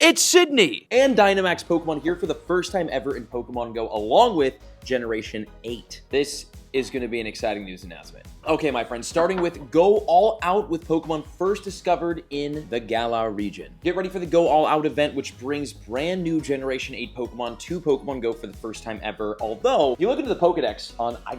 It's Sydney! And Dynamax Pokemon here for the first time ever in Pokemon Go, along with Generation 8. This is going to be an exciting news announcement. Okay, my friends, starting with Go All Out with Pokemon first discovered in the Galar region. Get ready for the Go All Out event, which brings brand new Generation 8 Pokemon to Pokemon Go for the first time ever. Although, if you look into the Pokedex on, I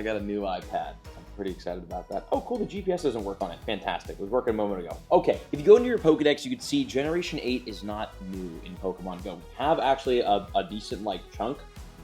got a new iPad. Pretty excited about that. Oh, cool, the GPS doesn't work on it. Fantastic. It was working a moment ago. Okay, if you go into your Pokedex, you can see Generation 8 is not new in Pokemon Go. We have actually a decent, chunk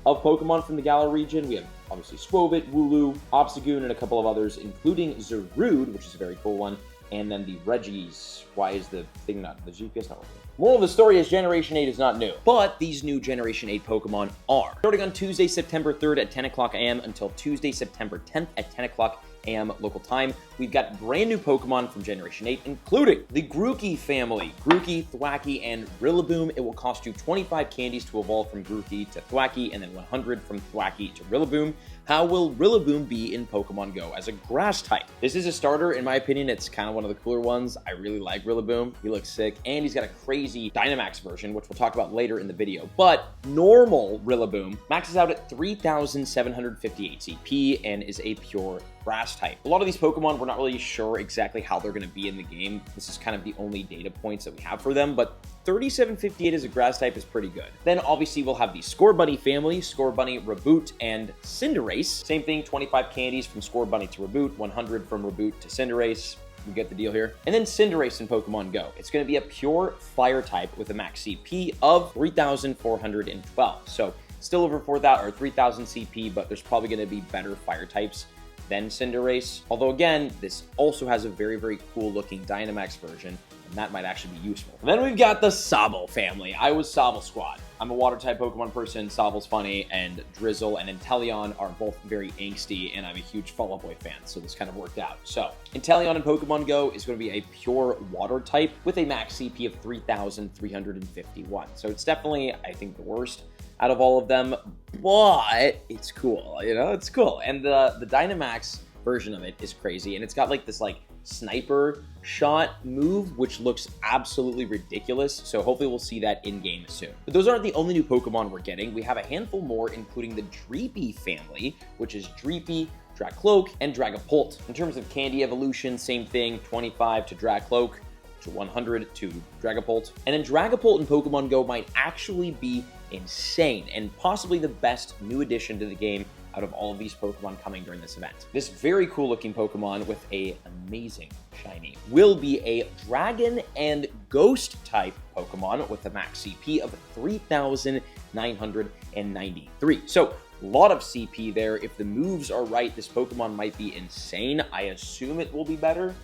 of Pokemon from the Galar region. We have, obviously, Swovit, Wooloo, Obstagoon, and a couple of others, including Zarude, which is a very cool one, and then the Regis. Why is the thing not, the GPS not working? Moral of the story is Generation 8 is not new, but these new Generation 8 Pokemon are. Starting on Tuesday, September 3rd at 10 o'clock a.m. until Tuesday, September 10th at 10 o'clock a.m. local time. We've got brand new Pokemon from Generation 8, including the Grookey family. Grookey, Thwackey, and Rillaboom. It will cost you 25 candies to evolve from Grookey to Thwackey, and then 100 from Thwackey to Rillaboom. How will Rillaboom be in Pokemon Go as a grass type? This is a starter. In my opinion, it's kind of one of the cooler ones. I really like Rillaboom. He looks sick, and he's got a crazy Dynamax version, which we'll talk about later in the video. But normal Rillaboom maxes out at 3,758 CP and is a pure grass type. A lot of these Pokemon, we're not really sure exactly how they're going to be in the game. This is kind of the only data points that we have for them, but 3,758 as a grass type is pretty good. Then obviously we'll have the Scorbunny family, Scorbunny, Reboot, and Cinderace. Same thing, 25 candies from Scorbunny to Reboot, 100 from Reboot to Cinderace. You get the deal here. And then Cinderace in Pokemon Go. It's going to be a pure fire type with a max CP of 3,412. So still over 4,000 or 3,000 CP, but there's probably going to be better fire types than Cinderace. Although again, this also has a very, very cool looking Dynamax version, and that might actually be useful. And then we've got the Sobble family. I was Sobble Squad. I'm a water type Pokemon person. Sobble's funny, and Drizzle and Inteleon are both very angsty, and I'm a huge Fall Out Boy fan, so this kind of worked out. So Inteleon in Pokemon Go is going to be a pure water type with a max CP of 3,351. So it's definitely, I think, the worst out of all of them, but it's cool, you know, it's cool. And the Dynamax version of it is crazy, and it's got this sniper shot move, which looks absolutely ridiculous. So hopefully we'll see that in game soon. But those aren't the only new Pokemon we're getting. We have a handful more, including the Dreepy family, which is Dreepy, Dracloak, and Dragapult. In terms of candy evolution, same thing, 25 to Dracloak, to 100 to Dragapult. And then Dragapult in Pokemon Go might actually be insane and possibly the best new addition to the game out of all of these Pokemon coming during this event. This very cool looking Pokemon with a amazing shiny will be a Dragon and Ghost type Pokemon with a max CP of 3,993. So a lot of CP there. If the moves are right, this Pokemon might be insane. I assume it will be better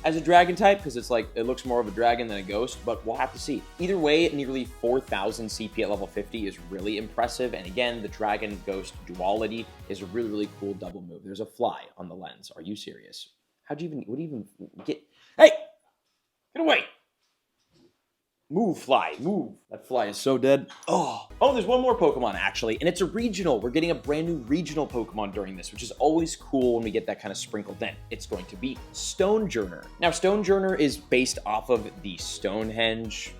as a dragon type, because it looks more of a dragon than a ghost, but we'll have to see. Either way, nearly 4,000 CP at level 50 is really impressive, and again, the dragon ghost duality is a really, really cool double move. There's a fly on the lens. Are you serious? What do you even get? Hey! Get away! Move, fly, move. That fly is so dead. Oh, there's one more Pokemon, actually, and it's a regional. We're getting a brand new regional Pokemon during this, which is always cool when we get that kind of sprinkled in. It's going to be Stonejourner. Now, Stonejourner is based off of the Stonehenge,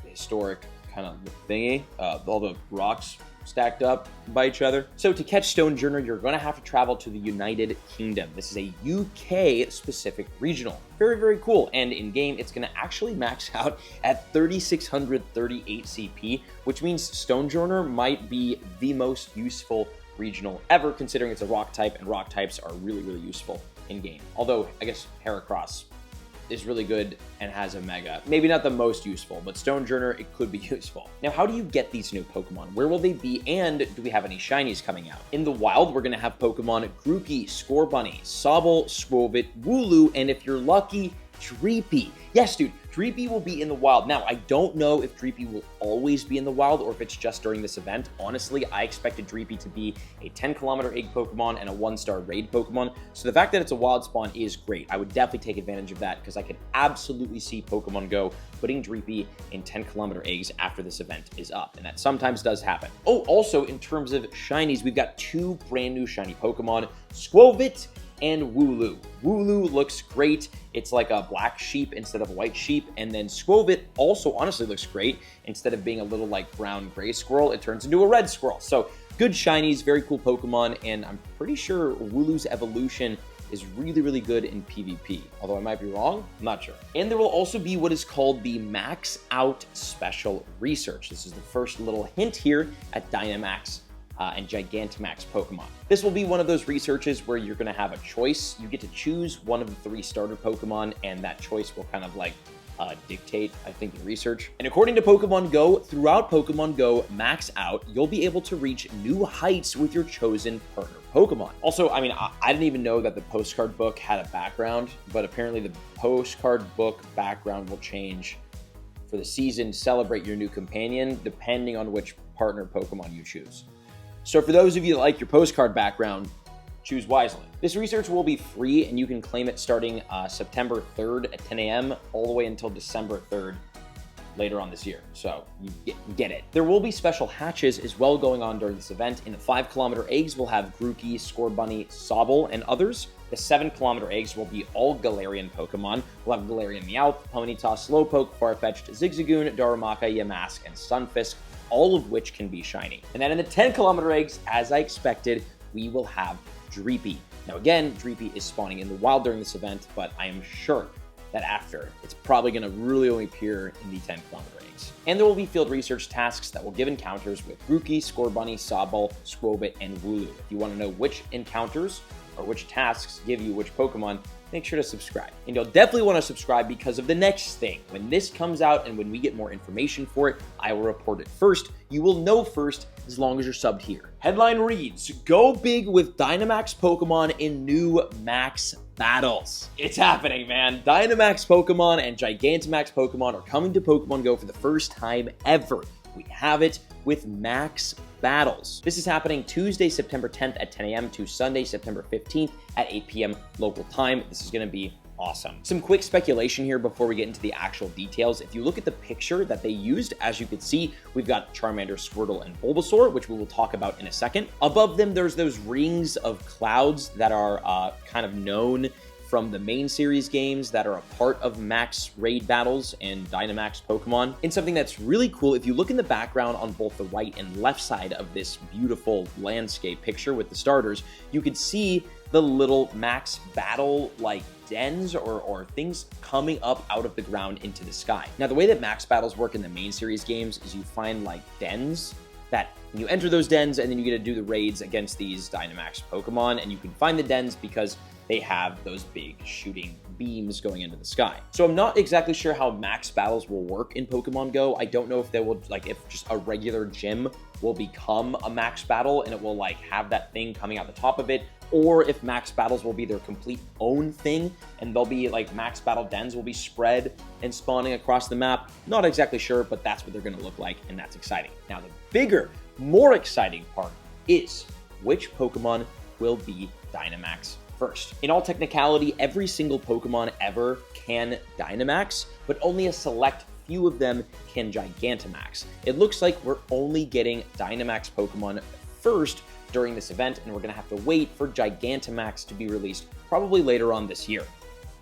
historic kind of thingy, all the rocks stacked up by each other. So to catch Stonejourner, you're going to have to travel to the United Kingdom. This is a UK-specific regional. Very, very cool. And in-game, it's going to actually max out at 3,638 CP, which means Stonejourner might be the most useful regional ever, considering it's a rock type, and rock types are really, really useful in-game. Although, I guess Heracross is really good and has a mega. Maybe not the most useful, but Stonejourner, it could be useful. Now, how do you get these new Pokemon? Where will they be, and do we have any shinies coming out? In the wild, we're gonna have Pokemon Grookey, Scorbunny, Sobble, Swovit, Wooloo, and if you're lucky, Dreepy. Yes, dude, Dreepy will be in the wild. Now, I don't know if Dreepy will always be in the wild or if it's just during this event. Honestly, I expected Dreepy to be a 10-kilometer egg Pokemon and a 1-star raid Pokemon. So the fact that it's a wild spawn is great. I would definitely take advantage of that because I could absolutely see Pokemon Go putting Dreepy in 10-kilometer eggs after this event is up. And that sometimes does happen. Oh, also, in terms of shinies, we've got 2 brand new shiny Pokemon, Swovit and Wooloo. Wooloo looks great. It's like a black sheep instead of a white sheep. And then Squovit also honestly looks great. Instead of being a little like brown gray squirrel, it turns into a red squirrel. So good shinies, very cool Pokemon. And I'm pretty sure Wooloo's evolution is really, really good in PvP. Although I might be wrong, I'm not sure. And there will also be what is called the Max Out Special Research. This is the first little hint here at Dynamax and Gigantamax Pokemon. This will be one of those researches where you're gonna have a choice. You get to choose one of the 3 starter Pokemon, and that choice will kind of like dictate, I think, the research. And according to Pokemon Go, throughout Pokemon Go Max Out, you'll be able to reach new heights with your chosen partner Pokemon. Also, I mean, I didn't even know that the postcard book had a background, but apparently the postcard book background will change for the season to celebrate your new companion, depending on which partner Pokemon you choose. So for those of you that like your postcard background, choose wisely. This research will be free, and you can claim it starting September 3rd at 10 a.m. all the way until December 3rd later on this year. So you get it. There will be special hatches as well going on during this event. In the 5-kilometer eggs, we'll have Grookey, Scorbunny, Sobble, and others. The 7-kilometer eggs will be all Galarian Pokemon. We'll have Galarian Meowth, Ponyta, Slowpoke, Farfetch'd, Zigzagoon, Darumaka, Yamask, and Stunfisk, all of which can be shiny. And then in the 10-kilometer eggs, as I expected, we will have Dreepy. Now again, Dreepy is spawning in the wild during this event, but I am sure that after, it's probably going to really only appear in the 10-kilometer eggs. And there will be field research tasks that will give encounters with Grookey, Scorbunny, Sobble, Squovit, and Wooloo. If you want to know which encounters or which tasks give you which Pokemon, make sure to subscribe. And you'll definitely want to subscribe because of the next thing. When this comes out and when we get more information for it, I will report it first. You will know first as long as you're subbed here. Headline reads, go big with Dynamax Pokemon in new Max Battles. It's happening, man. Dynamax Pokemon and Gigantamax Pokemon are coming to Pokemon Go for the first time ever. We have it with Max Battles. This is happening Tuesday, September 10th at 10 a.m. to Sunday, September 15th at 8 p.m. local time. This is going to be awesome. Some quick speculation here before we get into the actual details. If you look at the picture that they used, as you can see, we've got Charmander, Squirtle, and Bulbasaur, which we will talk about in a second. Above them, there's those rings of clouds that are kind of known from the main series games that are a part of Max Raid Battles and Dynamax Pokemon. And something that's really cool, if you look in the background on both the right and left side of this beautiful landscape picture with the starters, you could see the little Max Battle like dens or things coming up out of the ground into the sky. Now, the way that Max Battles work in the main series games is you find like dens that you enter those dens, and then you get to do the raids against these Dynamax Pokemon, and you can find the dens because they have those big shooting beams going into the sky. So I'm not exactly sure how Max Battles will work in Pokemon Go. I don't know if they will, like, if just a regular gym will become a Max Battle and it will like have that thing coming out the top of it, or if Max Battles will be their complete own thing and they'll be like Max Battle dens will be spread and spawning across the map. Not exactly sure, but that's what they're going to look like, and that's exciting. Now, the bigger, more exciting part is which Pokemon will be Dynamax first. In all technicality, every single Pokemon ever can Dynamax, but only a select few of them can Gigantamax. It looks like we're only getting Dynamax Pokemon first during this event, and we're going to have to wait for Gigantamax to be released probably later on this year.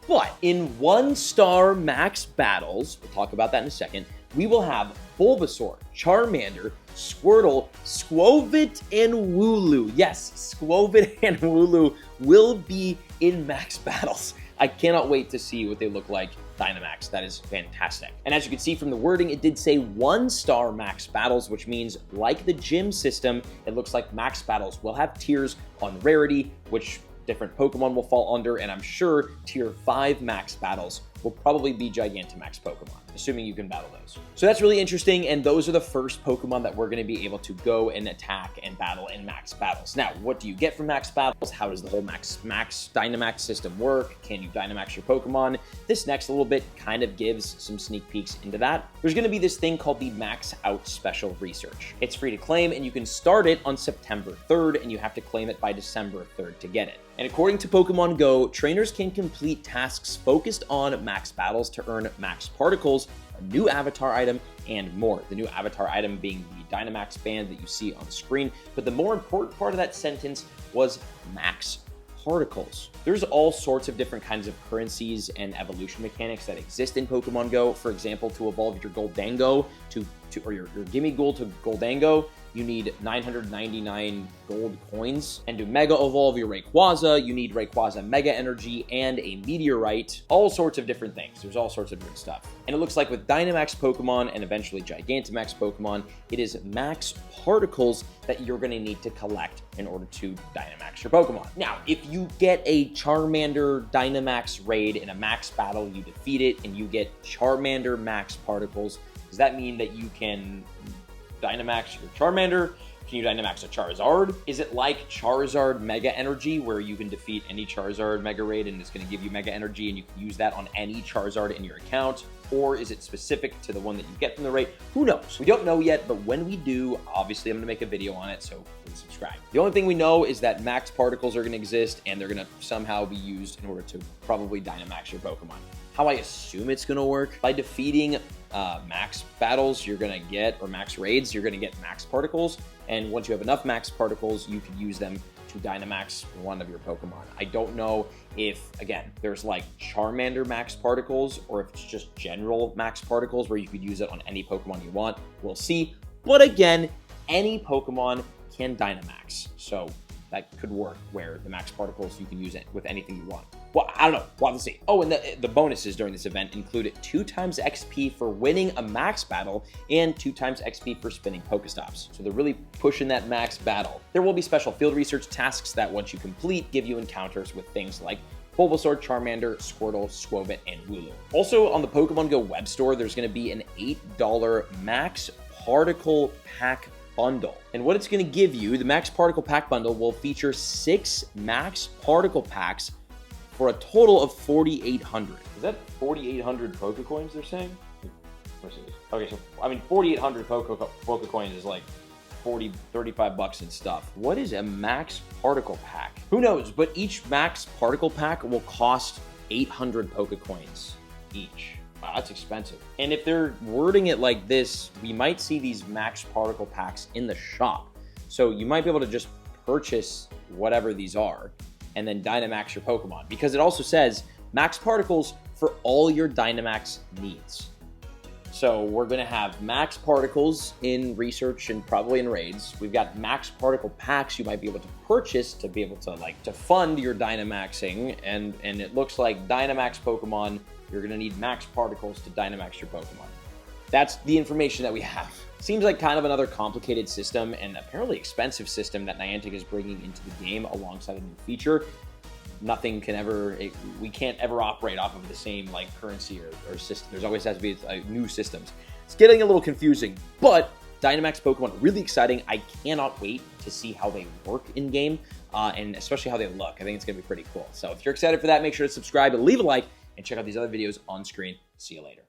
But in 1-star Max Battles, we'll talk about that in a second, we will have Bulbasaur, Charmander, Squirtle, Squovit, and Wooloo. Yes, Squovit and Wooloo will be in Max Battles. I cannot wait to see what they look like Dynamax. That is fantastic. And as you can see from the wording, it did say 1-star Max Battles, which means like the gym system, it looks like Max Battles will have tiers on rarity, which different Pokemon will fall under, and I'm sure tier 5 Max Battles will probably be Gigantamax Pokemon, assuming you can battle those. So that's really interesting, and those are the first Pokemon that we're going to be able to go and attack and battle in Max Battles. Now, what do you get from Max Battles? How does the whole Max Dynamax system work? Can you Dynamax your Pokemon? This next little bit kind of gives some sneak peeks into that. There's going to be this thing called the Max Out Special Research. It's free to claim, and you can start it on September 3rd, and you have to claim it by December 3rd to get it. And according to Pokemon Go, trainers can complete tasks focused on Max Battles to earn Max Particles, a new avatar item, and more. The new avatar item being the Dynamax band that you see on screen. But the more important part of that sentence was Max particles. There's all sorts of different kinds of currencies and evolution mechanics that exist in Pokemon Go. For example, to evolve your Goldango or your Gimmighoul to Goldango, you need 999 gold coins. And to Mega Evolve your Rayquaza, you need Rayquaza Mega Energy and a Meteorite. All sorts of different things. There's all sorts of different stuff. And it looks like with Dynamax Pokemon and eventually Gigantamax Pokemon, it is max particles that you're going to need to collect in order to Dynamax your Pokemon. Now, if you get a Charmander Dynamax raid in a max battle, you defeat it, and you get Charmander max particles, does that mean that you can Dynamax your Charmander? Can you Dynamax a Charizard? Is it like Charizard Mega Energy, where you can defeat any Charizard Mega Raid and it's going to give you Mega Energy and you can use that on any Charizard in your account? Or is it specific to the one that you get from the raid? Who knows? We don't know yet, but when we do, obviously I'm going to make a video on it, so please subscribe. The only thing we know is that max particles are going to exist and they're going to somehow be used in order to probably Dynamax your Pokemon. How I assume it's going to work, by defeating max battles you're going to get, or max raids, you're going to get max particles. And once you have enough max particles, you can use them to Dynamax one of your Pokemon. I don't know if, again, there's like Charmander max particles, or if it's just general max particles where you could use it on any Pokemon you want. We'll see. But again, any Pokemon can Dynamax. So that could work, where the max particles, you can use it with anything you want. Well, I don't know. We'll have to see. Oh, and the bonuses during this event include 2 times XP for winning a max battle and 2 times XP for spinning Pokestops. So they're really pushing that max battle. There will be special field research tasks that once you complete, give you encounters with things like Bulbasaur, Charmander, Squirtle, Swobit, and Wooloo. Also, on the Pokemon Go web store, there's going to be an $8 max particle pack bundle. And what it's going to give you, the max particle pack bundle will feature 6 max particle packs for a total of 4,800. Is that 4,800 Pokecoins they're saying? Okay, so, I mean, 4,800 Pokecoins is like 40, 35 bucks and stuff. What is a max particle pack? Who knows, but each max particle pack will cost 800 Pokecoins each. Wow, that's expensive. And if they're wording it like this, we might see these max particle packs in the shop. So you might be able to just purchase whatever these are and then Dynamax your Pokemon, because it also says max particles for all your Dynamax needs. So we're going to have max particles in research and probably in raids. We've got max particle packs you might be able to purchase to be able to fund your Dynamaxing, and it looks like Dynamax Pokemon, you're going to need max particles to Dynamax your Pokemon. That's the information that we have. Seems like kind of another complicated system and apparently expensive system that Niantic is bringing into the game alongside a new feature. Nothing can ever, we can't ever operate off of the same like currency or system. There's always has to be new systems. It's getting a little confusing, but Dynamax Pokemon, really exciting. I cannot wait to see how they work in game, and especially how they look. I think it's gonna be pretty cool. So if you're excited for that, make sure to subscribe and leave a like and check out these other videos on screen. See you later.